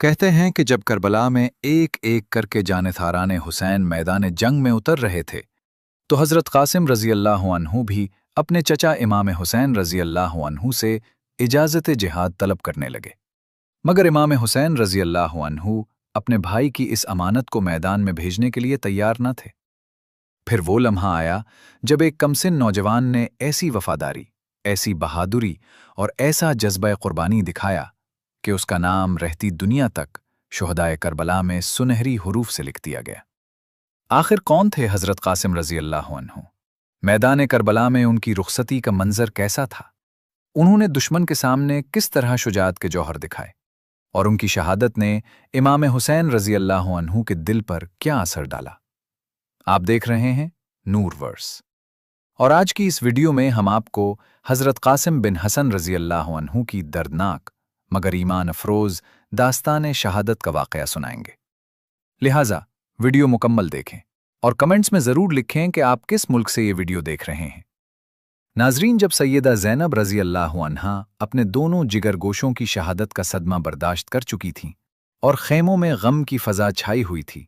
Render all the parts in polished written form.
कहते हैं कि जब करबला में एक एक करके जानिथारान हुसैन मैदान जंग में उतर रहे थे तो हज़रत कासिम रज़ी अल्लाह अन्हु भी अपने चचा इमाम हुसैन रज़ी अल्लाह अन्हु से इजाज़त जिहाद तलब करने लगे। मगर इमाम हुसैन रज़ी अल्लाह अन्हु अपने भाई की इस अमानत को मैदान में भेजने के लिए तैयार न थे। फिर वो लम्हा आया जब एक कमसिन नौजवान ने ऐसी वफादारी, ऐसी बहादुरी और ऐसा जज्बा कुर्बानी दिखाया कि उसका नाम रहती दुनिया तक शुहदाए करबला में सुनहरी हुरूफ से लिख दिया गया। आखिर कौन थे हज़रत कासिम रज़ी अल्लाह अन्हु? मैदान करबला में उनकी रुखसती का मंजर कैसा था? उन्होंने दुश्मन के सामने किस तरह शुजाअत के जौहर दिखाए और उनकी शहादत ने इमाम हुसैन रज़ी अल्लाह अन्हु के दिल पर क्या असर डाला? आप देख रहे हैं नूर वर्स, और आज की इस वीडियो में हम आपको हज़रत कासिम बिन हसन रज़ी अल्लाह अन्हु की दर्दनाक मगर ईमान अफरोज़ दास्तान शहादत का वाक़या सुनाएंगे। लिहाजा वीडियो मुकम्मल देखें और कमेंट्स में ज़रूर लिखें कि आप किस मुल्क से ये वीडियो देख रहे हैं। नाजरीन, जब सैयदा ज़ैनब रज़ी अल्लाह अन्हा अपने दोनों जिगर गोशों की शहादत का सदमा बर्दाश्त कर चुकी थीं और ख़ैमों में गम की फ़ज़ा छाई हुई थी,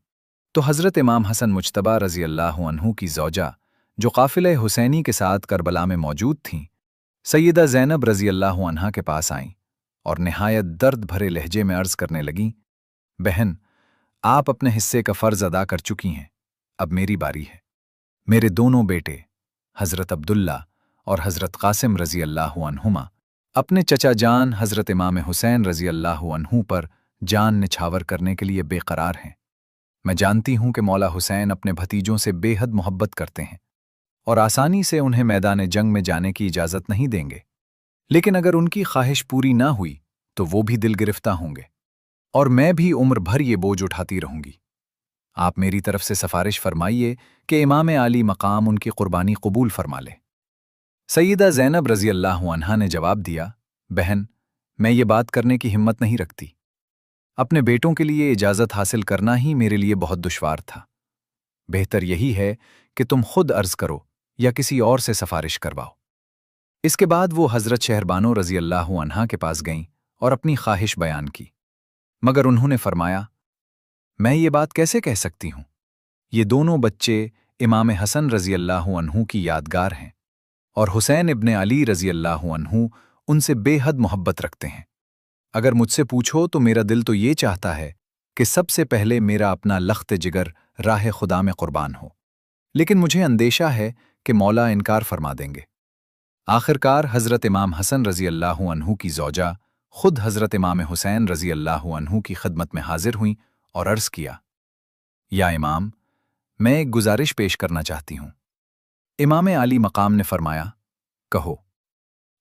तो हज़रत इमाम हसन मुज्तबा रज़ी अल्लाह अन्हु की ज़ौजा, जो काफ़िले हुसैनी के साथ करबला में मौजूद थीं, सैयदा ज़ैनब रज़ी अल्लाह अन्हा के पास आईं और निहायत दर्द भरे लहजे में अर्ज़ करने लगीं, बहन, आप अपने हिस्से का फ़र्ज़ अदा कर चुकी हैं, अब मेरी बारी है। मेरे दोनों बेटे हज़रत अब्दुल्ला और हज़रत कासिम रज़ी अल्लाह अन्हुमा अपने चचा जान हज़रत इमाम हुसैन रज़ी अल्लाह अन्हु पर जान निछावर करने के लिए बेकरार हैं। मैं जानती हूँ कि मौला हुसैन अपने भतीजों से बेहद मोहब्बत करते हैं और आसानी से उन्हें मैदान जंग में जाने की इजाज़त नहीं देंगे, लेकिन अगर उनकी ख्वाहिश पूरी ना हुई तो वो भी दिल गिरफ्ता होंगे और मैं भी उम्र भर ये बोझ उठाती रहूंगी। आप मेरी तरफ से सफारिश फरमाइए कि इमाम आली मकाम उनकी कुर्बानी कबूल फरमा ले। सैयदा ज़ैनब रज़ी अल्लाह अन्हा ने जवाब दिया, बहन, मैं ये बात करने की हिम्मत नहीं रखती। अपने बेटों के लिए इजाज़त हासिल करना ही मेरे लिए बहुत दुश्वार था। बेहतर यही है कि तुम खुद अर्ज़ करो या किसी और से सफारिश करवाओ। इसके बाद वो हज़रत शहरबानो रज़ी अल्लाह अन्हा के पास गईं और अपनी ख्वाहिश बयान की, मगर उन्होंने फरमाया, मैं ये बात कैसे कह सकती हूँ? ये दोनों बच्चे इमाम हसन रज़ी अल्लाह अन्हु की यादगार हैं और हुसैन इब्ने अली रज़ी अल्लाह अन्हु उनसे बेहद मोहब्बत रखते हैं। अगर मुझसे पूछो तो मेरा दिल तो ये चाहता है कि सबसे पहले मेरा अपना लख्त जिगर राह खुदा में कुर्बान हो, लेकिन मुझे अंदेशा है कि मौला इनकार फरमा देंगे। आखिरकार हज़रत इमाम हसन रज़ी अल्लाह अन्हु की ज़ौजा खुद हज़रत इमाम हुसैन रज़ी अल्लाह अन्हु की खिदमत में हाजिर हुईं और अर्ज़ किया, या इमाम, मैं एक गुजारिश पेश करना चाहती हूँ। इमाम आली मकाम ने फरमाया, कहो,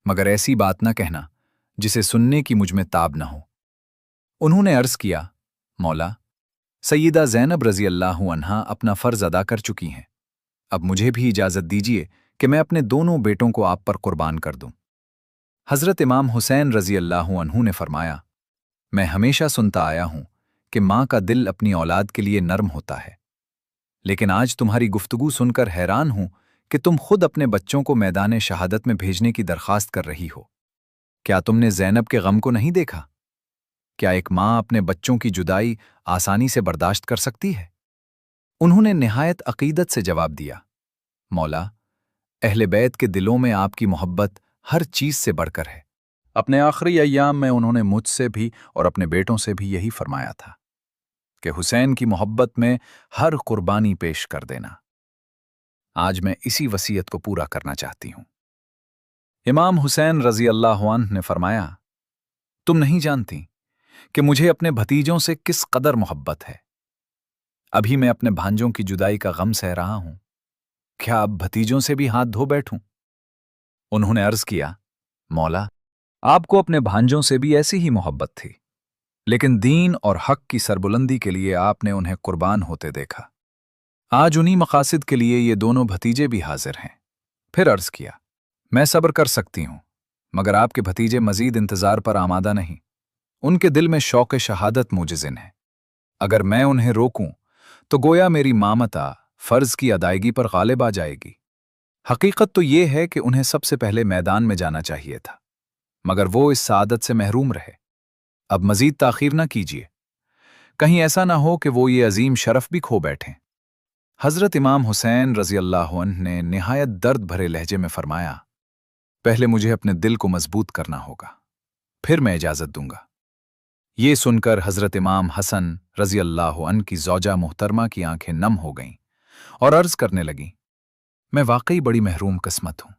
मगर ऐसी बात ना कहना जिसे सुनने की मुझ में ताब न हो। उन्होंने अर्ज़ किया, मौला, सैयदा ज़ैनब रज़ी अल्लाह अन्हा अपना फ़र्ज़ अदा कर चुकी हैं, अब मुझे भी इजाज़त दीजिए कि मैं अपने दोनों बेटों को आप पर कुर्बान कर दूं। हज़रत इमाम हुसैन रज़ी अल्लाह अन्हु ने फरमाया, मैं हमेशा सुनता आया हूं कि माँ का दिल अपनी औलाद के लिए नर्म होता है, लेकिन आज तुम्हारी गुफ्तगू सुनकर हैरान हूं कि तुम खुद अपने बच्चों को मैदान शहादत में भेजने की दरख्वास्त कर रही हो। क्या तुमने ज़ैनब के गम को नहीं देखा? क्या एक माँ अपने बच्चों की जुदाई आसानी से बर्दाश्त कर सकती है? उन्होंने निहायत अकीदत से जवाब दिया, मौला, अहले बैत के दिलों में आपकी मोहब्बत हर चीज़ से बढ़कर है। अपने आखिरी अय्याम में उन्होंने मुझसे भी और अपने बेटों से भी यही फरमाया था कि हुसैन की मोहब्बत में हर कुर्बानी पेश कर देना। आज मैं इसी वसीयत को पूरा करना चाहती हूँ। इमाम हुसैन रज़ी अल्लाह अन्हु ने फरमाया, तुम नहीं जानती कि मुझे अपने भतीजों से किस कदर मोहब्बत है। अभी मैं अपने भांजों की जुदाई का गम सह रहा हूं, क्या अब भतीजों से भी हाथ धो बैठूं? उन्होंने अर्ज़ किया, मौला, आपको अपने भांजों से भी ऐसी ही मोहब्बत थी, लेकिन दीन और हक की सरबुलंदी के लिए आपने उन्हें कुर्बान होते देखा। आज उन्हीं मकासद के लिए ये दोनों भतीजे भी हाजिर हैं। फिर अर्ज़ किया, मैं सब्र कर सकती हूं, मगर आपके भतीजे मजीद इंतज़ार पर आमादा नहीं। उनके दिल में शौक़ शहादत मुजिज़िन है। अगर मैं उन्हें रोकूं तो गोया मेरी मामता फ़र्ज़ की अदायगी पर गालिब आ जाएगी। हकीकत तो ये है कि उन्हें सबसे पहले मैदान में जाना चाहिए था, मगर वो इस सादत से महरूम रहे। अब मजीद ताख़ीर न कीजिए, कहीं ऐसा ना हो कि वो ये अजीम शरफ भी खो बैठें। हजरत इमाम हुसैन रजी अल्लाह अन्हु ने निहायत दर्द भरे लहजे में फरमाया, पहले मुझे अपने दिल को मजबूत करना होगा, फिर मैं इजाजत दूंगा। ये सुनकर हजरत इमाम हसन रजी अल्लाह अन्हु की जौजा मुहतरमा की आंखें नम हो गईं और अर्ज करने लगीं, मैं वाकई बड़ी महरूम किस्मत हूं।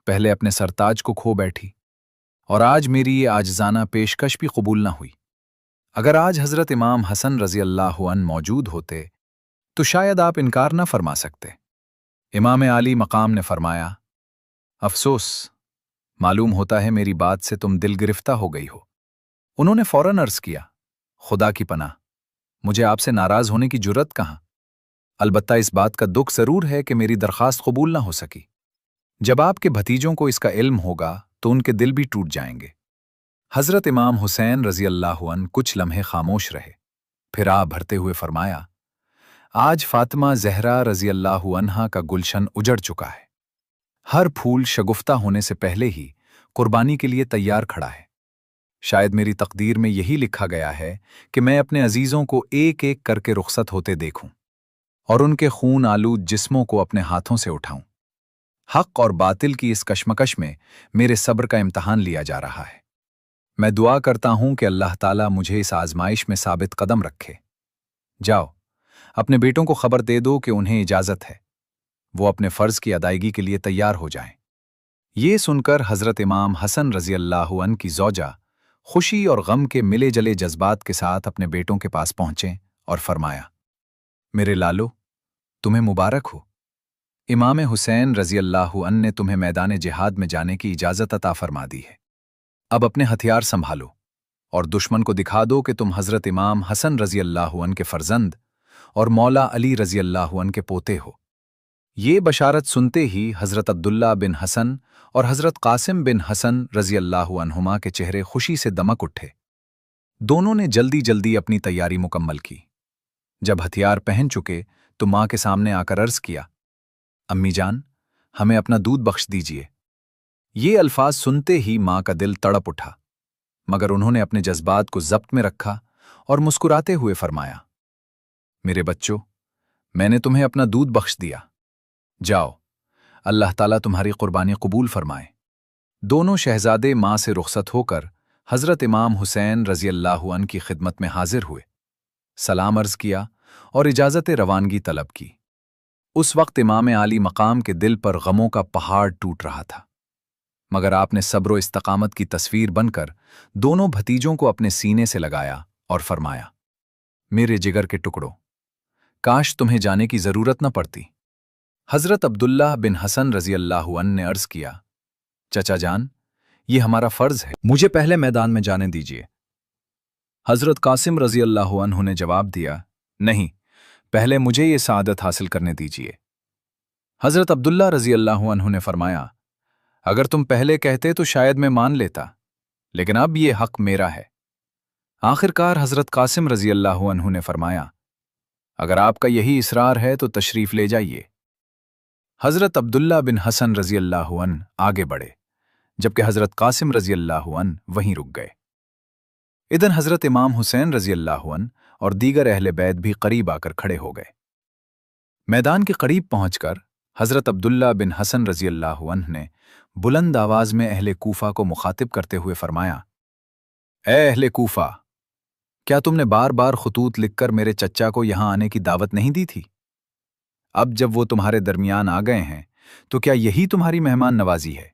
पहले अपने सरताज को खो बैठी और आज मेरी ये आजजाना पेशकश भी कबूल न हुई। अगर आज हजरत इमाम हसन रजी अल्लाह अन्हु मौजूद होते तो शायद आप इनकार न फरमा सकते। इमाम आली मकाम ने फरमाया, अफसोस, मालूम होता है मेरी बात से तुम दिल गिरफ्ता हो गई हो। उन्होंने फौरन अर्ज किया, खुदा की पनाह, मुझे आपसे नाराज होने की जुर्रत कहां। अलबत्ता इस बात का दुख जरूर है कि मेरी दरखास्त कबूल न हो सकी। जब आपके भतीजों को इसका इल्म होगा तो उनके दिल भी टूट जाएंगे। हजरत इमाम हुसैन रजी अल्लाह अन्हु कुछ लम्हे खामोश रहे, फिर आ भरते हुए फरमाया, आज फातिमा जहरा रजी अल्लाह अन्हा का गुलशन उजड़ चुका है। हर फूल शगुफ्ता होने से पहले ही कुर्बानी के लिए तैयार खड़ा है। शायद मेरी तकदीर में यही लिखा गया है कि मैं अपने अजीजों को एक एक करके रुखसत होते देखूं और उनके खून आलूद जिस्मों को अपने हाथों से उठाऊं। हक और बातिल की इस कशमकश में मेरे सब्र का इम्तहान लिया जा रहा है। मैं दुआ करता हूं कि अल्लाह ताला मुझे इस आजमाइश में साबित कदम रखे। जाओ, अपने बेटों को खबर दे दो कि उन्हें इजाजत है, वो अपने फर्ज की अदायगी के लिए तैयार हो जाएं। ये सुनकर हजरत इमाम हसन रजी अल्लाह अन्हु की जौजा खुशी और गम के मिले जले जज्बात के साथ अपने बेटों के पास पहुंचे और फरमाया, मेरे लालो, तुम्हें मुबारक हो। इमाम हुसैन रजी अल्लाह अन्हु ने तुम्हें मैदान जिहाद में जाने की इजाजत अता फरमा दी है। अब अपने हथियार संभालो और दुश्मन को दिखा दो कि तुम हजरत इमाम हसन रजी अल्लाह अन्हु के फर्जंद और मौला अली रजी अल्लाह अन्हु के पोते हो। ये बशारत सुनते ही हजरत अब्दुल्ला बिन हसन और हजरत कासिम बिन हसन रजी अल्लाह अन्हुमा के चेहरे खुशी से दमक उठे। दोनों ने जल्दी जल्दी अपनी तैयारी मुकम्मल की। जब हथियार पहन चुके तो मां के सामने आकर अर्ज किया, अम्मी जान, हमें अपना दूध बख्श दीजिए। ये अल्फाज सुनते ही मां का दिल तड़प उठा, मगर उन्होंने अपने जज्बात को जब्त में रखा और मुस्कुराते हुए फरमाया, मेरे बच्चों, मैंने तुम्हें अपना दूध बख्श दिया। जाओ, अल्लाह ताला तुम्हारी कुर्बानी कबूल फरमाए। दोनों शहजादे मां से रुखसत होकर हजरत इमाम हुसैन रजी अल्लाह अन्हु की खिदमत में हाजिर हुए, सलाम अर्ज किया और इजाजत रवानगी तलब की। उस वक्त इमाम आली मकाम के दिल पर गमों का पहाड़ टूट रहा था, मगर आपने सब्र व इस्तकामत की तस्वीर बनकर दोनों भतीजों को अपने सीने से लगाया और फरमाया, मेरे जिगर के टुकड़ों, काश तुम्हें जाने की जरूरत न पड़ती। हजरत अब्दुल्लाह बिन हसन रजी अल्लाह अन्हु ने अर्ज किया, चचा जान, ये हमारा फर्ज है, मुझे पहले मैदान में जाने दीजिए। हजरत कासिम रजी अल्लाह अन्हु ने जवाब दिया, नहीं, पहले मुझे ये सआदत हासिल करने दीजिए। हजरत अब्दुल्ला रजी अल्लाह अन्हु ने फरमाया, अगर तुम पहले कहते तो शायद मैं मान लेता, लेकिन अब ये हक मेरा है। आखिरकार हजरत कासिम रजी अल्लाह अन्हु ने फरमाया, अगर आपका यही इसरार है तो तशरीफ ले जाइए। हजरत अब्दुल्ला बिन हसन रजी अल्लाह अन्हु आगे बढ़े, जबकि हजरत कासिम रजी अल्लाह अन्हु वहीं रुक गए। इधर हजरत इमाम हुसैन रजी अल्लाह अन्हु और दीगर अहले बैत भी करीब आकर खड़े हो गए। मैदान के करीब पहुंचकर हजरत अब्दुल्ला बिन हसन रजी अल्लाह अन्हु ने बुलंद आवाज में अहले कूफा को मुखातिब करते हुए फरमाया, ए अहले कूफा, क्या तुमने बार बार खुतूत लिखकर मेरे चच्चा को यहां आने की दावत नहीं दी थी? अब जब वो तुम्हारे दरमियान आ गए हैं तो क्या यही तुम्हारी मेहमान नवाजी है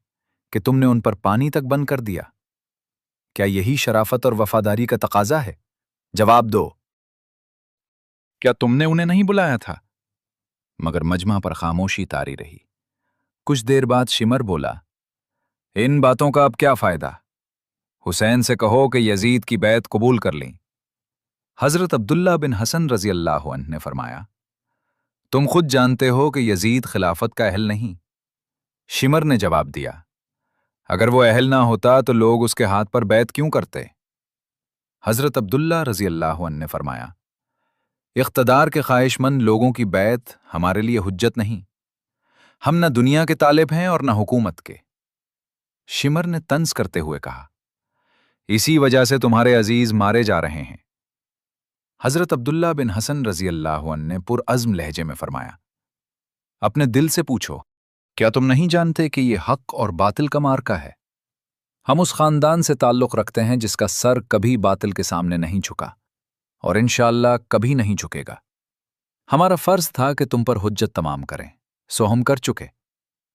कि तुमने उन पर पानी तक बंद कर दिया? क्या यही शराफत और वफादारी का तकाजा है? जवाब दो, क्या तुमने उन्हें नहीं बुलाया था? मगर मजमा पर खामोशी तारी रही। कुछ देर बाद शिमर बोला, इन बातों का अब क्या फायदा? हुसैन से कहो कि यजीद की बैत कबूल कर लें। हजरत अब्दुल्ला बिन हसन रजी अल्लाह अन्हु ने फरमाया, तुम खुद जानते हो कि यजीद खिलाफत का अहल नहीं। शिमर ने जवाब दिया, अगर वो अहल ना होता तो लोग उसके हाथ पर बैत क्यों करते? हजरत अब्दुल्ला रजी अल्लाह अन्हु ने फरमाया, इख्तदार के ख्वाहिशमंद लोगों की बैत हमारे लिए हुज्जत नहीं। हम न दुनिया के तालिब हैं और न हुकूमत के। शिमर ने तंज करते हुए कहा, इसी वजह से तुम्हारे अजीज मारे जा रहे हैं। حضرت عبداللہ بن حسن رضی اللہ عنہ نے پرعزم لہجے میں فرمایا، اپنے دل سے پوچھو، کیا تم نہیں جانتے کہ یہ حق اور باطل کا معرکہ ہے؟ ہم اس خاندان سے تعلق رکھتے ہیں جس کا سر کبھی باطل کے سامنے نہیں جھکا اور انشاءاللہ کبھی نہیں جھکے گا۔ ہمارا فرض تھا کہ تم پر حجت تمام کریں، سو ہم کر چکے۔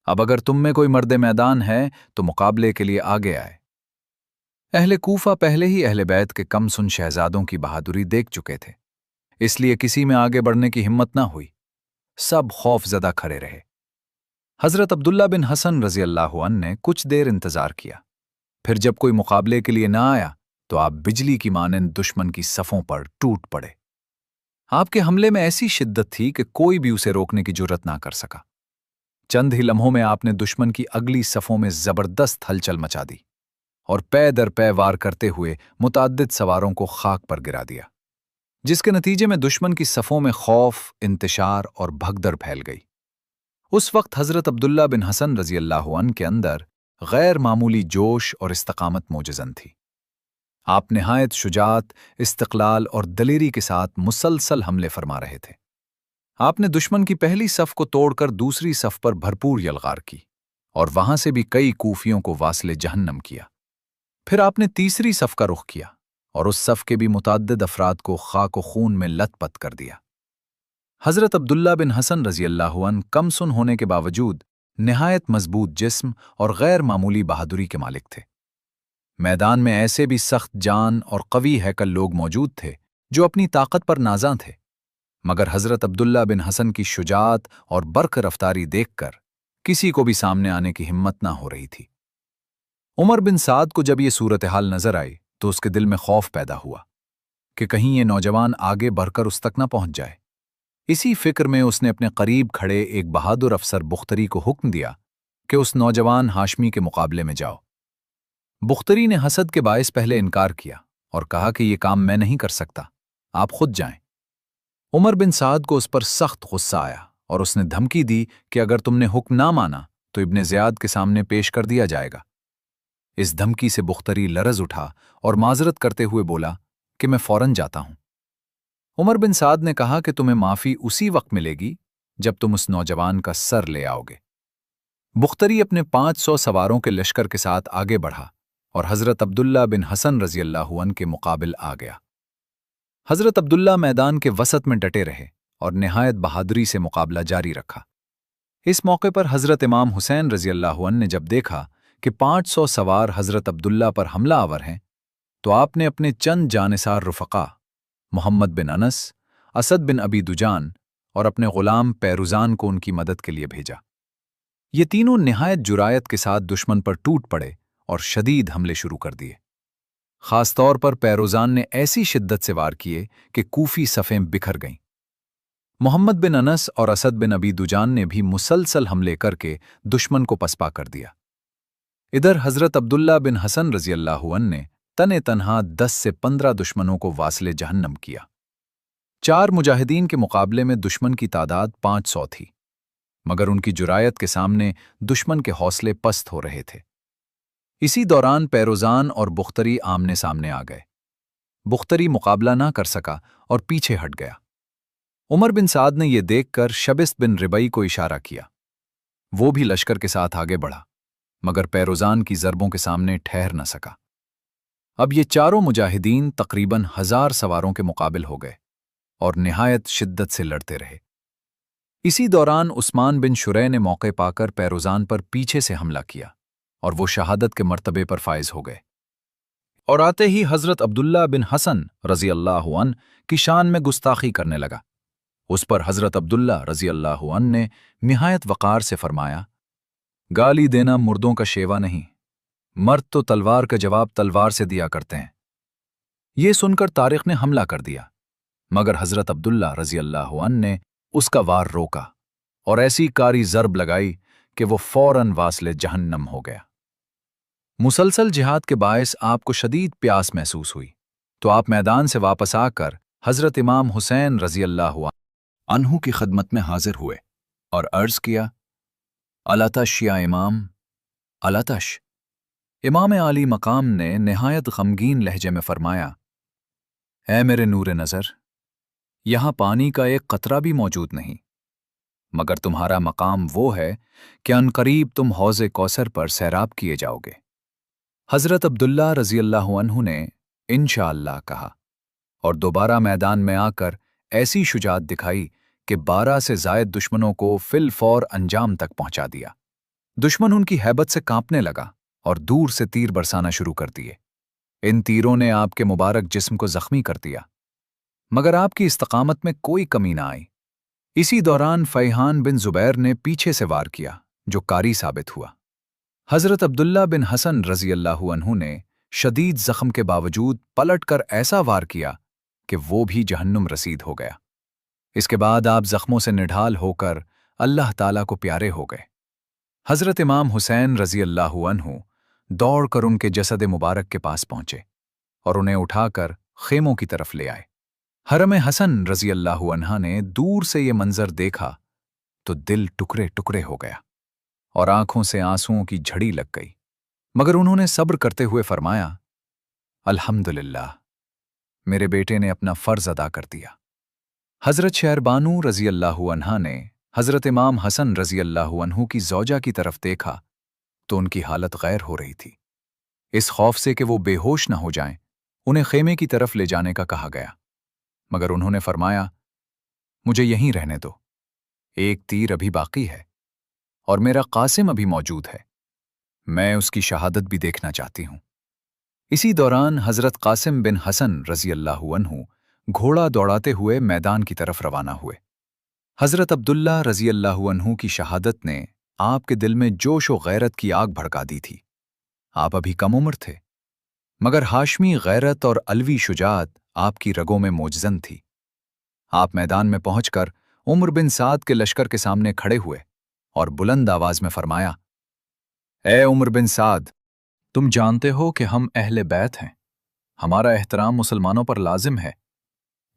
اب اگر تم میں کوئی مرد میدان ہے تو مقابلے کے لیے آگے آئے۔ اہل کوفہ پہلے ہی اہل بیت کے کم سن شہزادوں کی بہادری دیکھ چکے تھے، اس لیے کسی میں آگے بڑھنے کی ہمت نہ ہوئی، سب خوف زدہ کھڑے رہے۔ حضرت عبداللہ بن حسن رضی اللہ عنہ نے کچھ دیر انتظار کیا، پھر جب کوئی مقابلے کے لیے نہ آیا تو آپ بجلی کی مانند دشمن کی صفوں پر ٹوٹ پڑے۔ آپ کے حملے میں ایسی شدت تھی کہ کوئی بھی اسے روکنے کی جرت نہ کر سکا۔ چند ہی لمحوں میں آپ نے دشمن کی اگلی صفوں میں زبردست ہلچل مچا دی اور پے در پے وار کرتے ہوئے متعدد سواروں کو خاک پر گرا دیا، جس کے نتیجے میں دشمن کی صفوں میں خوف، انتشار اور بھگدڑ پھیل گئی۔ اس وقت حضرت عبداللہ بن حسن رضی اللہ عنہ کے اندر غیر معمولی جوش اور استقامت موجزن تھی۔ آپ نہایت شجاعت، استقلال اور دلیری کے ساتھ مسلسل حملے فرما رہے تھے۔ آپ نے دشمن کی پہلی صف کو توڑ کر دوسری صف پر بھرپور یلغار کی اور وہاں سے بھی کئی کوفیوں کو واصل جہنم کیا۔ پھر آپ نے تیسری صف کا رخ کیا اور اس صف کے بھی متعدد افراد کو خاک و خون میں لت پت کر دیا۔ حضرت عبداللہ بن حسن رضی اللہ عنہ کم سن ہونے کے باوجود نہایت مضبوط جسم اور غیر معمولی بہادری کے مالک تھے۔ میدان میں ایسے بھی سخت جان اور قوی ہیکل لوگ موجود تھے جو اپنی طاقت پر نازاں تھے، مگر حضرت عبداللہ بن حسن کی شجاعت اور برق رفتاری دیکھ کر کسی کو بھی سامنے آنے کی ہمت نہ ہو رہی تھی۔ عمر بن سعد کو جب یہ صورتحال نظر آئی تو اس کے دل میں خوف پیدا ہوا کہ کہیں یہ نوجوان آگے بڑھ کر اس تک نہ پہنچ جائے۔ اسی فکر میں اس نے اپنے قریب کھڑے ایک بہادر افسر بختری کو حکم دیا کہ اس نوجوان ہاشمی کے مقابلے میں جاؤ۔ بختری نے حسد کے باعث پہلے انکار کیا اور کہا کہ یہ کام میں نہیں کر سکتا، آپ خود جائیں۔ عمر بن سعد کو اس پر سخت غصہ آیا اور اس نے دھمکی دی کہ اگر تم نے حکم نہ مانا تو ابن زیاد کے سامنے پیش کر دیا جائے گا۔ اس دھمکی سے بختری لرز اٹھا اور معذرت کرتے ہوئے بولا کہ میں فوراً جاتا ہوں۔ عمر بن سعد نے کہا کہ تمہیں معافی اسی وقت ملے گی جب تم اس نوجوان کا سر لے آؤ گے۔ بختری اپنے 500 سواروں کے لشکر کے ساتھ آگے بڑھا اور حضرت عبداللہ بن حسن رضی اللہ عنہ کے مقابل آ گیا۔ حضرت عبداللہ میدان کے وسط میں ڈٹے رہے اور نہایت بہادری سے مقابلہ جاری رکھا۔ اس موقع پر حضرت امام حسین رضی اللہ عنہ نے جب دیکھا کہ 500 سوار حضرت عبداللہ پر حملہ آور ہیں تو آپ نے اپنے چند جانثار رفقا محمد بن انس، اسد بن ابی دجان اور اپنے غلام پیروزان کو ان کی مدد کے لیے بھیجا۔ یہ تینوں نہایت جرایت کے ساتھ دشمن پر ٹوٹ پڑے اور شدید حملے شروع کر دیے۔ خاص طور پر پیروزان نے ایسی شدت سے وار کیے کہ کوفی صفیں بکھر گئیں۔ محمد بن انس اور اسد بن ابی دجان نے بھی مسلسل حملے کر کے دشمن کو پسپا کر دیا۔ ادھر حضرت عبداللہ بن حسن رضی اللہ عنہ نے تنے تنہا 10 سے 15 دشمنوں کو واصل جہنم کیا۔ 4 مجاہدین کے مقابلے میں دشمن کی تعداد 500 تھی، مگر ان کی جرایت کے سامنے دشمن کے حوصلے پست ہو رہے تھے۔ اسی دوران پیروزان اور بختری آمنے سامنے آ گئے۔ بختری مقابلہ نہ کر سکا اور پیچھے ہٹ گیا۔ عمر بن سعد نے یہ دیکھ کر شبست بن ربعی کو اشارہ کیا۔ وہ بھی لشکر کے ساتھ آگے بڑھا، مگر پیروزان کی ضربوں کے سامنے ٹھہر نہ سکا۔ اب یہ چاروں مجاہدین تقریباً 1000 سواروں کے مقابل ہو گئے اور نہایت شدت سے لڑتے رہے۔ اسی دوران عثمان بن شریح نے موقع پا کر پیروزان پر پیچھے سے حملہ کیا اور وہ شہادت کے مرتبے پر فائز ہو گئے۔ اور آتے ہی حضرت عبداللہ بن حسن رضی اللہ عنہ کی شان میں گستاخی کرنے لگا۔ اس پر حضرت عبداللہ رضی اللہ عنہ نے نہایت وقار سے فرمایا، گالی دینا مردوں کا شیوا نہیں، مرد تو تلوار کا جواب تلوار سے دیا کرتے ہیں۔ یہ سن کر طارق نے حملہ کر دیا، مگر حضرت عبداللہ رضی اللہ عنہ نے اس کا وار روکا اور ایسی کاری ضرب لگائی کہ وہ فوراً واصل جہنم ہو گیا۔ مسلسل جہاد کے باعث آپ کو شدید پیاس محسوس ہوئی تو آپ میدان سے واپس آ کر حضرت امام حسین رضی اللہ عنہ کی خدمت میں حاضر ہوئے اور عرض کیا، الاتش یا امام، الاتش۔ امام عالی مقام نے نہایت غمگین لہجے میں فرمایا، اے میرے نور نظر، यहाँ पानी का एक कतरा भी मौजूद नहीं, मगर तुम्हारा मकाम वो है कि अनकरीब तुम हौज़े कौसर पर सैराब किए जाओगे। हज़रत अब्दुल्ला रज़ी अल्लाहु अन्हु ने इंशाअल्लाह कहा और दोबारा मैदान में आकर ऐसी शुजाअत दिखाई कि 12 से ज़ायद दुश्मनों को फिल फौर अंजाम तक पहुंचा दिया। दुश्मन उनकी हैबत से कांपने लगा और दूर से तीर बरसाना शुरू कर दिए। इन तीरों ने आपके मुबारक जिस्म को जख्मी कर दिया, मगर आपकी इस्तकामत में कोई कमी ना आई। इसी दौरान फैहान बिन जुबैर ने पीछे से वार किया, जो कारी साबित हुआ। हज़रत अब्दुल्ला बिन हसन रज़ी अल्लाहु अन्हु ने शदीद जख्म के बावजूद पलटकर ऐसा वार किया कि वो भी जहन्नुम रसीद हो गया। इसके बाद आप जख्मों से निढाल होकर अल्लाह ताला को प्यारे हो गए। हज़रत इमाम हुसैन रज़ी अल्लाहु अन्हु दौड़कर उनके जसद मुबारक के पास पहुंचे और उन्हें उठाकर खेमों की तरफ ले आए। हरम हसन रज़ी अल्लाहु अन्हा ने दूर से ये मंजर देखा तो दिल टुकड़े टुकड़े हो गया और आंखों से आंसुओं की झड़ी लग गई, मगर उन्होंने सब्र करते हुए फरमाया, अल्हम्दुलिल्लाह, मेरे बेटे ने अपना फर्ज अदा कर दिया। हज़रत शहरबानू रज़ी अल्लाहु अन्हा ने हज़रत इमाम हसन रज़ी अल्लाहु अन्हु की ज़ौजा की तरफ देखा तो उनकी हालत गैर हो रही थी। इस खौफ से कि वो बेहोश न हो जाएं, उन्हें खेमे की तरफ ले जाने का कहा गया, मगर उन्होंने फरमाया, मुझे यहीं रहने दो, एक तीर अभी बाकी है और मेरा कासिम अभी मौजूद है, मैं उसकी शहादत भी देखना चाहती हूं। इसी दौरान हज़रत कासिम बिन हसन रज़ी अल्लाहु अन्हु घोड़ा दौड़ाते हुए मैदान की तरफ रवाना हुए। हज़रत अब्दुल्ला रज़ी अल्लाहु अन्हु की शहादत ने आपके दिल में जोश व गैरत की आग भड़का दी थी। आप अभी कम उम्र थे, मगर हाशमी गैरत और अलवी शुजाअत आपकी रगों में मौजज़न थी। आप मैदान में पहुंचकर उमर बिन साद के लश्कर के सामने खड़े हुए और बुलंद आवाज में फरमाया, ए उमर बिन साद, तुम जानते हो कि हम अहले बैत हैं, हमारा एहतराम मुसलमानों पर लाजिम है,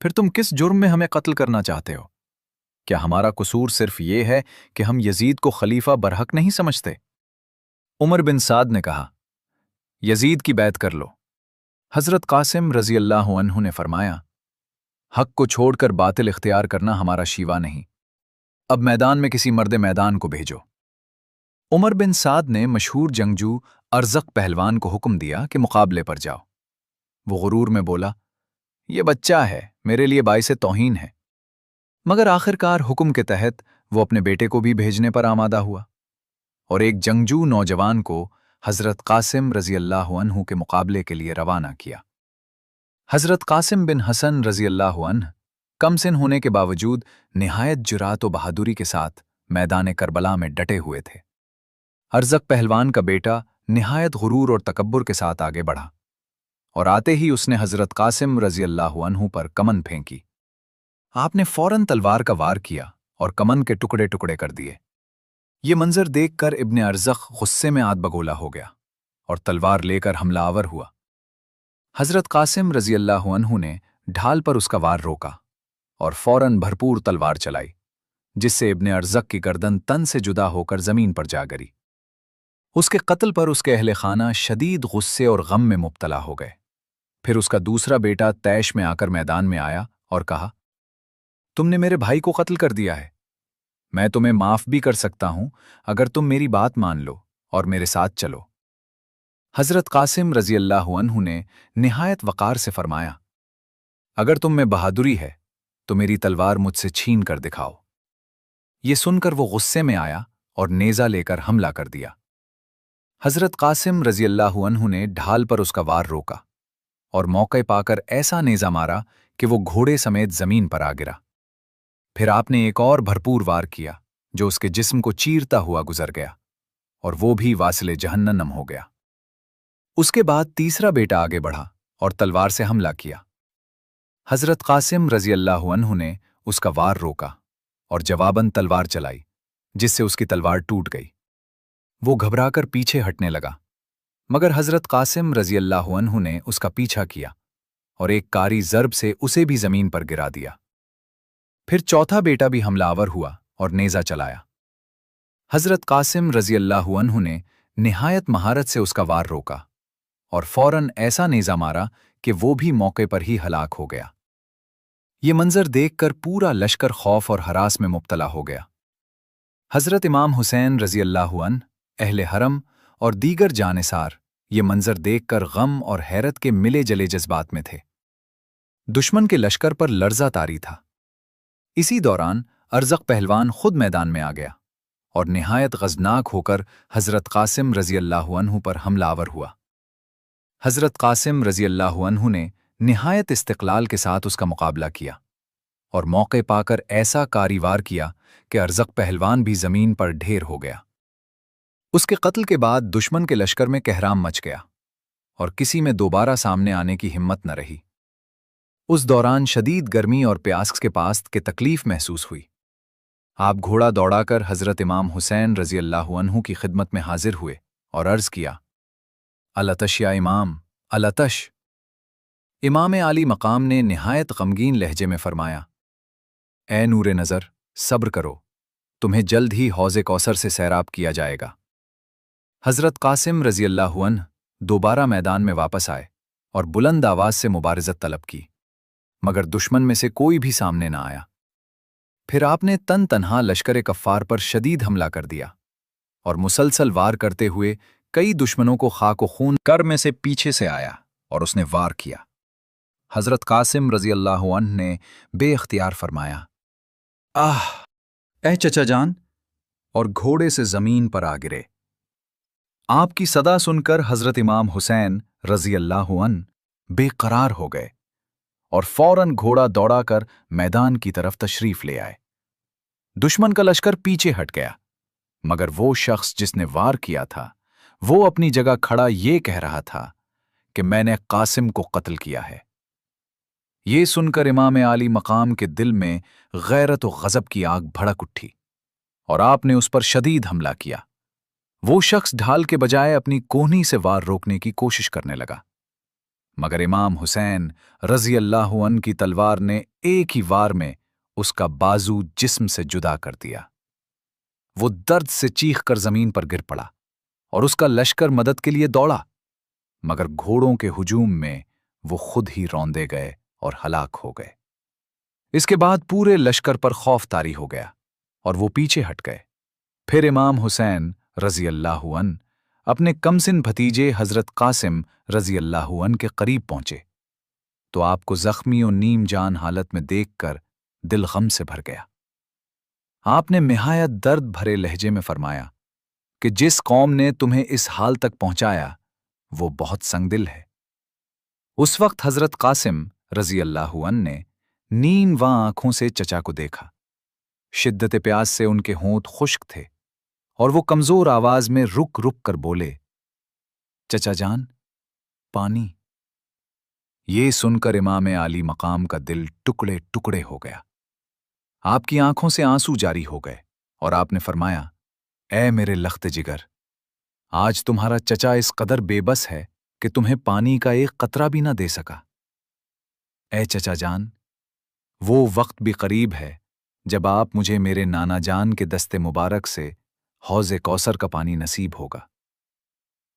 फिर तुम किस जुर्म में हमें कत्ल करना चाहते हो? क्या हमारा कसूर सिर्फ ये है कि हम यजीद को खलीफा बरहक नहीं समझते? उमर बिन साद ने कहा, यजीद की बैत कर लो। हज़रत कासिम रज़ी अल्लाहु अन्हु ने फरमाया, हक को छोड़कर बातिल इख्तियार करना हमारा शीवा नहीं, अब मैदान में किसी मर्द मैदान को भेजो। उमर बिन साद ने मशहूर जंगजू अरज़क पहलवान को हुक्म दिया कि मुकाबले पर जाओ। वो गुरूर में बोला, ये बच्चा है, मेरे लिए बाइसे तौहीन है, मगर आखिरकार हुक्म के तहत वो अपने बेटे को भी भेजने पर आमादा हुआ और एक जंगजू नौजवान को हज़रत कासिम रज़ी अल्लाहु अन्हु के मुकाबले के लिए रवाना किया। हज़रत कासिम बिन हसन रज़ी अल्लाहु अन्हु कम सिन होने के बावजूद निहायत जुरात व बहादुरी के साथ मैदान करबला में डटे हुए थे। अरज़क पहलवान का बेटा निहायत गुरूर और तकब्बुर के साथ आगे बढ़ा और आते ही उसने हज़रत कासिम रज़ी अल्लाहु अन्हु पर कमन फेंकी। आपने फौरन तलवार का वार किया और कमन के टुकड़े टुकड़े कर दिए। ये मंजर देखकर इब्ने अरज़क गुस्से में आग बगोला हो गया और तलवार लेकर हमलावर हुआ। हज़रत कासिम रज़ी अल्लाहु अन्हु ने ढाल पर उसका वार रोका और फौरन भरपूर तलवार चलाई, जिससे इब्ने अरज़क की गर्दन तन से जुदा होकर जमीन पर जा गिरी। उसके कत्ल पर उसके अहले खाना शदीद गुस्से और गम में मुब्तला हो गए। फिर उसका दूसरा बेटा तैश में आकर मैदान में आया और कहा, तुमने मेरे भाई को कत्ल कर दिया है, मैं तुम्हें माफ भी कर सकता हूं अगर तुम मेरी बात मान लो और मेरे साथ चलो। हज़रत कासिम रज़ी अल्लाहु अन्हु ने निहायत वक़ार से फरमाया, अगर तुम में बहादुरी है तो मेरी तलवार मुझसे छीन कर दिखाओ। ये सुनकर वो गुस्से में आया और नेज़ा लेकर हमला कर दिया। हज़रत कासिम रज़ी अल्लाहु अन्हु ने ढाल पर उसका वार रोका और मौके पाकर ऐसा नेज़ा मारा कि वो घोड़े समेत जमीन पर आ गिरा। फिर आपने एक और भरपूर वार किया जो उसके जिस्म को चीरता हुआ गुजर गया और वो भी वासिले जहन्नम हो गया। उसके बाद तीसरा बेटा आगे बढ़ा और तलवार से हमला किया। हज़रत कासिम रज़ी अल्लाहु अन्हु ने उसका वार रोका और जवाबन तलवार चलाई, जिससे उसकी तलवार टूट गई। वो घबराकर पीछे हटने लगा, मगर हज़रत कासिम रज़ी अल्लाहु अन्हु ने उसका पीछा किया और एक कारी ज़र्ब से उसे भी ज़मीन पर गिरा दिया। फिर चौथा बेटा भी हमलावर हुआ और नेज़ा चलाया। हज़रत कासिम रज़ी अल्लाहु अन्हु ने निहायत महारत से उसका वार रोका और फौरन ऐसा नेज़ा मारा कि वो भी मौके पर ही हलाक हो गया। ये मंजर देखकर पूरा लश्कर खौफ और हरास में मुब्तला हो गया। हजरत इमाम हुसैन रजी अल्लाह अन्हु, अहले हरम और दीगर जानिसार ये मंजर देखकर गम और हैरत के मिले जले जज्बात में थे। दुश्मन के लश्कर पर लर्जा तारी था। इसी दौरान अरज़क पहलवान खुद मैदान में आ गया और निहायत गज़नाक होकर हज़रत कासिम रज़ी अल्लाह अन्हु पर हमलावर हुआ। हज़रत कासिम रज़ी अल्लाह अन्हु ने निहायत इस्तिक़लाल के साथ उसका मुकाबला किया और मौके पाकर ऐसा कारीवार किया कि अरज़क पहलवान भी ज़मीन पर ढेर हो गया। उसके कत्ल के बाद दुश्मन के लश्कर में कहराम मच गया और किसी में दोबारा सामने आने की हिम्मत न रही। उस दौरान शदीद गर्मी और प्यास के पास के तकलीफ महसूस हुई। आप घोड़ा दौड़ाकर हज़रत इमाम हुसैन रज़ी अल्लाह अन्हु की खिदमत में हाजिर हुए और अर्ज़ किया, अलतश या इमाम, अलतश। इमाम आली मकाम ने निहायत गमगीन लहजे में फरमाया, ए नूरे नज़र, सब्र करो, तुम्हें जल्द ही हौज़े कौसर से सैराब किया जाएगा। हज़रत कासिम रज़ी अल्लाह अन्हु दोबारा मैदान में वापस आए और बुलंद आवाज़ से मुबारज़त तलब की, मगर दुश्मन में से कोई भी सामने न आया। फिर आपने तन तन्हा लश्कर कफ़ार पर शदीद हमला कर दिया और मुसलसल वार करते हुए कई दुश्मनों को खाको खून कर में से पीछे से आया और उसने वार किया। हज़रत कासिम रज़ी अल्लाह अन्हु ने बेख्तियार फरमाया, आह ए चचा जान, और घोड़े से ज़मीन पर आ गिरे। आपकी सदा सुनकर हज़रत इमाम हुसैन रज़ी अल्लाह अन्हु बेकरार हो गए और फौरन घोड़ा दौड़ाकर मैदान की तरफ तशरीफ ले आए। दुश्मन का लश्कर पीछे हट गया, मगर वो शख्स जिसने वार किया था वो अपनी जगह खड़ा ये कह रहा था कि मैंने कासिम को कत्ल किया है। ये सुनकर इमाम आली मकाम के दिल में गैरत और गज़ब की आग भड़क उठी और आपने उस पर शदीद हमला किया। वो शख्स ढाल के बजाय अपनी कोहनी से वार रोकने की कोशिश करने लगा, मगर इमाम हुसैन रज़ी अल्लाह अन्हु की तलवार ने एक ही वार में उसका बाजू जिस्म से जुदा कर दिया। वो दर्द से चीख कर जमीन पर गिर पड़ा और उसका लश्कर मदद के लिए दौड़ा, मगर घोड़ों के हुजूम में वो खुद ही रौंदे गए और हलाक हो गए। इसके बाद पूरे लश्कर पर खौफ तारी हो गया और वो पीछे हट गए। फिर इमाम हुसैन रज़ी अल्लाह अन्हु अपने कमसिन भतीजे हज़रत कासिम रज़ी अल्लाह अन्हु के करीब पहुंचे तो आपको जख्मी और नीम जान हालत में देखकर दिल गम से भर गया। आपने निहायत दर्द भरे लहजे में फरमाया कि जिस कौम ने तुम्हें इस हाल तक पहुंचाया वो बहुत संगदिल है। उस वक्त हज़रत कासिम रज़ी अल्लाह अन्हु ने नीम व आंखों से चचा को देखा। शिद्दत प्यास से उनके होंठ खुश्क थे और वो कमजोर आवाज में रुक रुक कर बोले, चचा जान, पानी। ये सुनकर इमाम आली मकाम का दिल टुकड़े टुकड़े हो गया। आपकी आंखों से आंसू जारी हो गए और आपने फरमाया, ए मेरे लख्त जिगर, आज तुम्हारा चचा इस कदर बेबस है कि तुम्हें पानी का एक कतरा भी ना दे सका। ए चचा जान, वो वक्त भी करीब है जब आप मुझे मेरे नाना जान के दस्ते मुबारक से हौज़े कौसर का पानी नसीब होगा।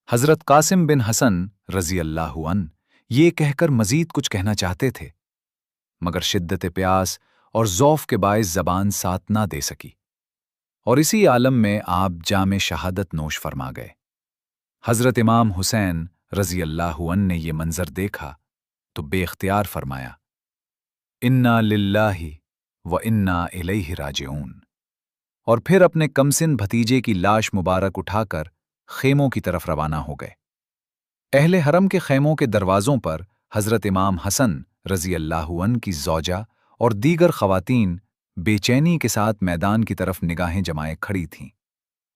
हज़रत कासिम बिन हसन रज़ी अल्लाह अन्हु ये कहकर मजीद कुछ कहना चाहते थे, मगर शिद्दत प्यास और ज़ौफ़ के बाइस ज़बान साथ ना दे सकी और इसी आलम में आप जामे शहादत नोश फरमा गए। हज़रत इमाम हुसैन रज़ी अल्लाह अन्हु ने ये मंजर देखा तो बेख्तियार फरमाया, इन्ना लिल्लाहि व इन्ना इलैहि राजिऊन, और फिर अपने कमसिन भतीजे की लाश मुबारक उठाकर खेमों की तरफ रवाना हो गए। अहले हरम के खेमों के दरवाज़ों पर हज़रत इमाम हसन रज़ी अल्लाह अन्हु की ज़ौजा और दीगर ख़वातीन बेचैनी के साथ मैदान की तरफ निगाहें जमाए खड़ी थीं।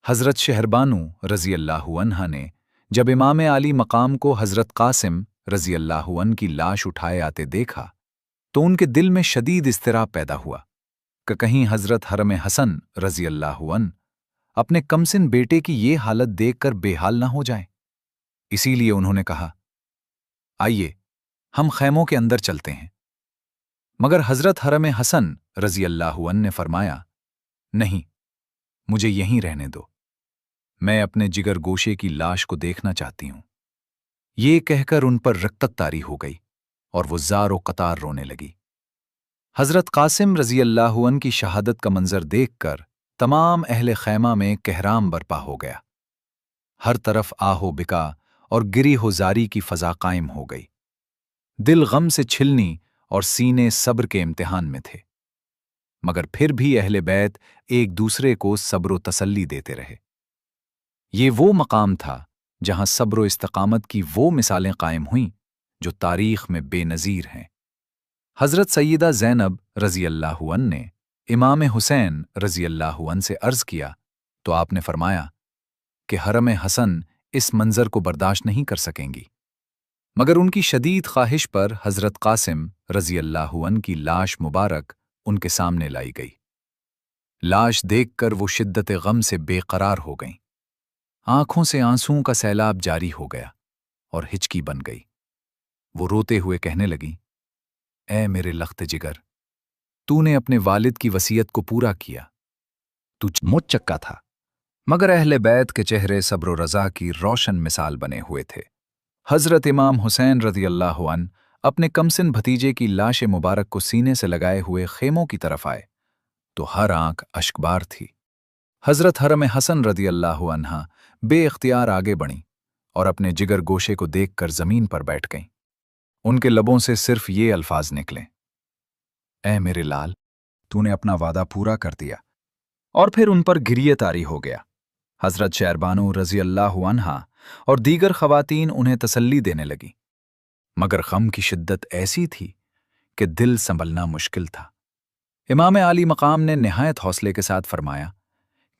हज़रत शहरबानू रज़ी अल्लाह अन्हा ने जब इमाम आली मकाम को हज़रत कासिम रज़ी अल्लाह अन्हु की लाश उठाए आते देखा तो उनके दिल में शदीद इज़्तिराब पैदा हुआ कि कहीं हज़रत हरम हसन रज़ी अल्लाह अन्हु अपने कमसिन बेटे की ये हालत देखकर बेहाल ना हो जाएं। इसीलिए उन्होंने कहा, आइए हम खैमों के अंदर चलते हैं। मगर हज़रत हरम हसन रज़ी अल्लाह अन्हु ने फरमाया, नहीं, मुझे यहीं रहने दो, मैं अपने जिगर गोशे की लाश को देखना चाहती हूं। ये कहकर उन पर रक्तत तारी हो गई और वो ज़ारो कतार रोने लगी। حضرت قاسم رضی اللہ عنہ کی شہادت کا منظر دیکھ کر تمام اہل خیمہ میں کہرام برپا ہو گیا۔ ہر طرف آہو بکا اور گری ہو زاری کی فضا قائم ہو گئی۔ دل غم سے چھلنی اور سینے صبر کے امتحان میں تھے، مگر پھر بھی اہل بیت ایک دوسرے کو صبر و تسلی دیتے رہے۔ یہ وہ مقام تھا جہاں صبر و استقامت کی وہ مثالیں قائم ہوئیں جو تاریخ میں بے نظیر ہیں۔ حضرت سیدہ زینب رضی اللہ عنہ نے امام حسین رضی اللہ عنہ سے عرض کیا تو آپ نے فرمایا کہ حرم حسن اس منظر کو برداشت نہیں کر سکیں گی، مگر ان کی شدید خواہش پر حضرت قاسم رضی اللہ عنہ کی لاش مبارک ان کے سامنے لائی گئی۔ لاش دیکھ کر وہ شدت غم سے بے قرار ہو گئیں، آنکھوں سے آنسوؤں کا سیلاب جاری ہو گیا اور ہچکی بن گئی۔ وہ روتے ہوئے کہنے لگیں، اے میرے لخت جگر، تو نے اپنے والد کی وصیت کو پورا کیا، تو مجھ چکا تھا، مگر اہل بیت کے چہرے صبر و رضا کی روشن مثال بنے ہوئے تھے۔ حضرت امام حسین رضی اللہ عنہ اپنے کمسن بھتیجے کی لاش مبارک کو سینے سے لگائے ہوئے خیموں کی طرف آئے تو ہر آنکھ اشکبار تھی۔ حضرت حرم حسن رضی اللہ عنہ بے اختیار آگے بڑھیں اور اپنے جگر گوشے کو دیکھ کر زمین پر بیٹھ گئیں۔ ان کے لبوں سے صرف یہ الفاظ نکلے، اے میرے لال، تو نے اپنا وعدہ پورا کر دیا، اور پھر ان پر گریہ طاری ہو گیا۔ حضرت شہربانو رضی اللہ عنہا اور دیگر خواتین انہیں تسلی دینے لگیں، مگر غم کی شدت ایسی تھی کہ دل سنبھلنا مشکل تھا۔ امام عالی مقام نے نہایت حوصلے کے ساتھ فرمایا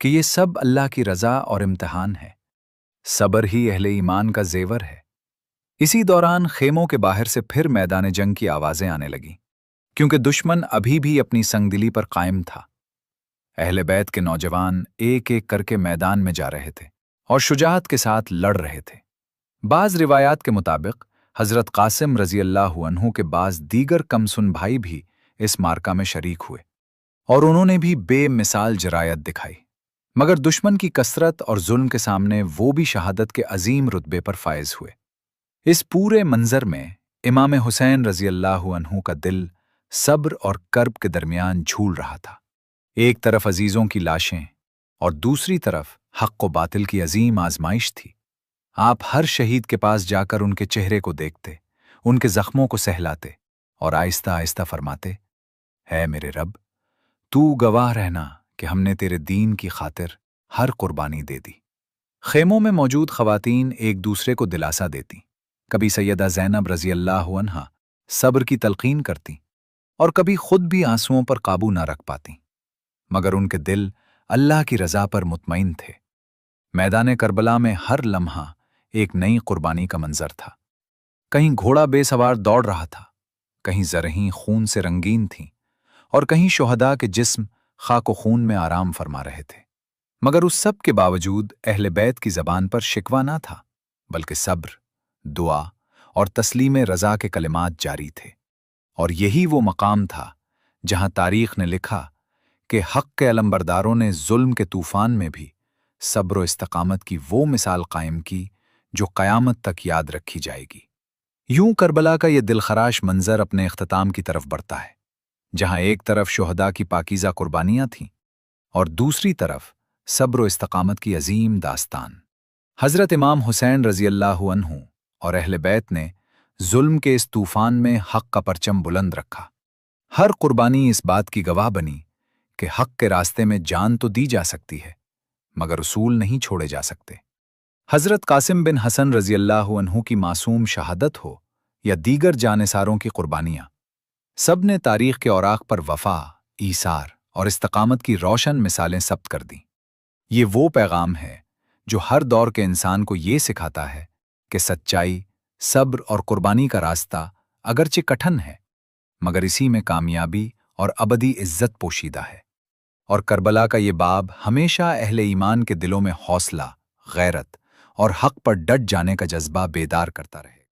کہ یہ سب اللہ کی رضا اور امتحان ہے، صبر ہی اہل ایمان کا زیور ہے۔ اسی دوران خیموں کے باہر سے پھر میدان جنگ کی آوازیں آنے لگیں، کیونکہ دشمن ابھی بھی اپنی سنگ دلی پر قائم تھا۔ اہل بیت کے نوجوان ایک ایک کر کے میدان میں جا رہے تھے اور شجاعت کے ساتھ لڑ رہے تھے۔ بعض روایات کے مطابق حضرت قاسم رضی اللہ عنہ کے بعض دیگر کمسن بھائی بھی اس مارکہ میں شریک ہوئے اور انہوں نے بھی بے مثال جرایت دکھائی، مگر دشمن کی کثرت اور ظلم کے سامنے وہ بھی شہادت کے عظیم رتبے پر فائز ہوئے۔ اس پورے منظر میں امام حسین رضی اللہ عنہ کا دل صبر اور کرب کے درمیان جھول رہا تھا۔ ایک طرف عزیزوں کی لاشیں اور دوسری طرف حق و باطل کی عظیم آزمائش تھی۔ آپ ہر شہید کے پاس جا کر ان کے چہرے کو دیکھتے، ان کے زخموں کو سہلاتے اور آہستہ آہستہ فرماتے، ہے میرے رب، تو گواہ رہنا کہ ہم نے تیرے دین کی خاطر ہر قربانی دے دی۔ خیموں میں موجود خواتین ایک دوسرے کو دلاسا دیتی، کبھی سیدہ زینب رضی اللہ عنہا صبر کی تلقین کرتی اور کبھی خود بھی آنسوؤں پر قابو نہ رکھ پاتی، مگر ان کے دل اللہ کی رضا پر مطمئن تھے۔ میدان کربلا میں ہر لمحہ ایک نئی قربانی کا منظر تھا۔ کہیں گھوڑا بے سوار دوڑ رہا تھا، کہیں زرہیں خون سے رنگین تھیں اور کہیں شہداء کے جسم خاک و خون میں آرام فرما رہے تھے، مگر اس سب کے باوجود اہل بیت کی زبان پر شکوہ نہ تھا، بلکہ صبر، دعا اور تسلیم رضا کے کلمات جاری تھے۔ اور یہی وہ مقام تھا جہاں تاریخ نے لکھا کہ حق کے علمبرداروں نے ظلم کے طوفان میں بھی صبر و استقامت کی وہ مثال قائم کی جو قیامت تک یاد رکھی جائے گی۔ یوں کربلا کا یہ دلخراش منظر اپنے اختتام کی طرف بڑھتا ہے، جہاں ایک طرف شہداء کی پاکیزہ قربانیاں تھیں اور دوسری طرف صبر و استقامت کی عظیم داستان۔ حضرت امام حسین رضی اللہ عنہ اور اہل بیت نے ظلم کے اس طوفان میں حق کا پرچم بلند رکھا۔ ہر قربانی اس بات کی گواہ بنی کہ حق کے راستے میں جان تو دی جا سکتی ہے، مگر اصول نہیں چھوڑے جا سکتے۔ حضرت قاسم بن حسن رضی اللہ عنہ کی معصوم شہادت ہو یا دیگر جانثاروں کی قربانیاں، سب نے تاریخ کے اوراق پر وفا، ایثار اور استقامت کی روشن مثالیں ثبت کر دیں۔ یہ وہ پیغام ہے جو ہر دور کے انسان کو یہ سکھاتا ہے کہ سچائی، صبر اور قربانی کا راستہ اگرچہ کٹھن ہے، مگر اسی میں کامیابی اور ابدی عزت پوشیدہ ہے۔ اور کربلا کا یہ باب ہمیشہ اہل ایمان کے دلوں میں حوصلہ، غیرت اور حق پر ڈٹ جانے کا جذبہ بیدار کرتا رہے۔